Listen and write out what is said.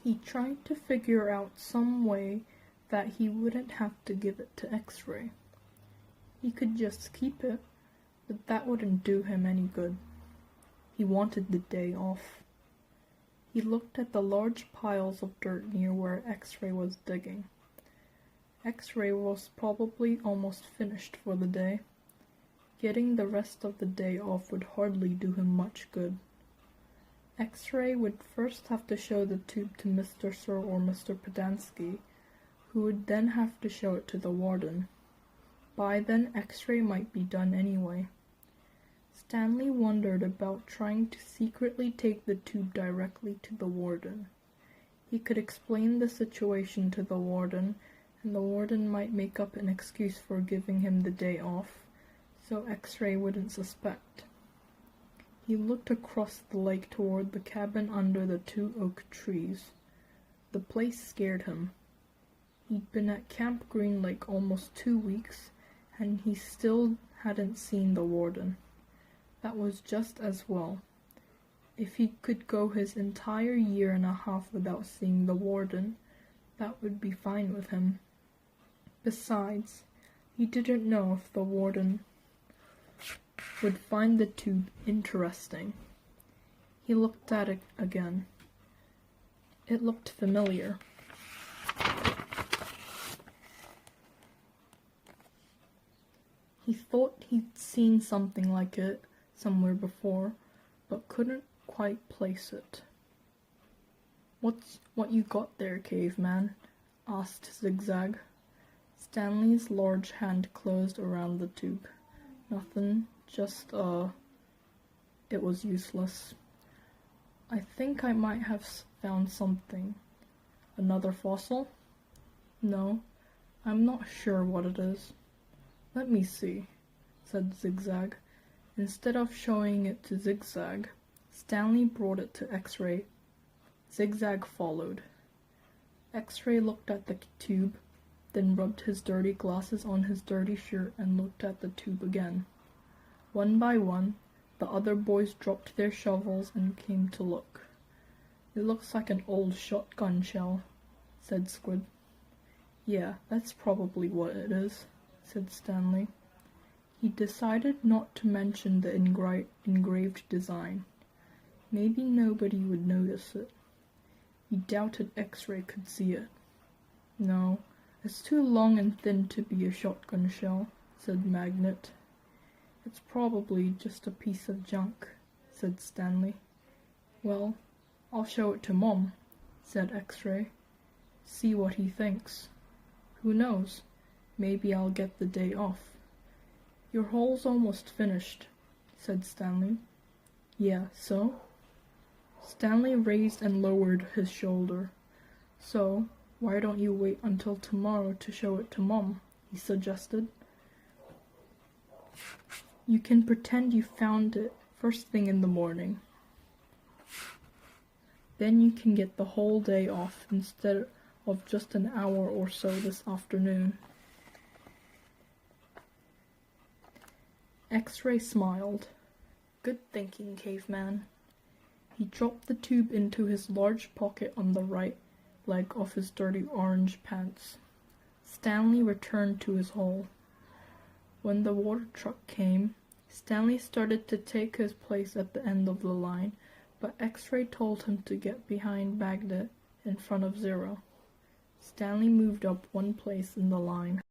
He tried to figure out some way that he wouldn't have to give it to X-Ray. He could just keep it, but that wouldn't do him any good. He wanted the day off. He looked at the large piles of dirt near where X-Ray was digging. X-Ray was probably almost finished for the day. Getting the rest of the day off would hardly do him much good. X-Ray would first have to show the tube to Mr. Sir or Mr. Pedansky, who would then have to show it to the warden. By then, X-Ray might be done anyway. Stanley wondered about trying to secretly take the tube directly to the warden. He could explain the situation to the warden, and the warden might make up an excuse for giving him the day off, so X-Ray wouldn't suspect. He looked across the lake toward the cabin under the 2 oak trees. The place scared him. He'd been at Camp Green Lake almost 2 weeks, and he still hadn't seen the warden. That was just as well. If he could go his entire year and a half without seeing the warden, that would be fine with him. Besides, he didn't know if the warden would find the tube interesting. He looked at it again. It looked familiar. He thought he'd seen something like it somewhere before, but couldn't quite place it. What you got there, caveman? Asked Zigzag. Stanley's large hand closed around the tube. Nothing, just, it was useless. I think I might have found something. Another fossil? No, I'm not sure what it is. Let me see, said Zigzag. Instead of showing it to Zigzag, Stanley brought it to X-Ray. Zigzag followed. X-Ray looked at the tube, then rubbed his dirty glasses on his dirty shirt and looked at the tube again. One by one, the other boys dropped their shovels and came to look. It looks like an old shotgun shell, said Squid. Yeah, that's probably what it is, said Stanley. He decided not to mention the engraved design. Maybe nobody would notice it. He doubted X-Ray could see it. No, it's too long and thin to be a shotgun shell, said Magnet. It's probably just a piece of junk, said Stanley. Well, I'll show it to Mom, said X-Ray. See what he thinks. Who knows? Maybe I'll get the day off. Your hole's almost finished, said Stanley. Yeah, so? Stanley raised and lowered his shoulder. So, why don't you wait until tomorrow to show it to Mom? He suggested. You can pretend you found it first thing in the morning. Then you can get the whole day off instead of just an hour or so this afternoon. X-Ray smiled. Good thinking, caveman. He dropped the tube into his large pocket on the right leg of his dirty orange pants. Stanley returned to his hole. When the water truck came, Stanley started to take his place at the end of the line, but X-Ray told him to get behind Magnet in front of Zero. Stanley moved up one place in the line.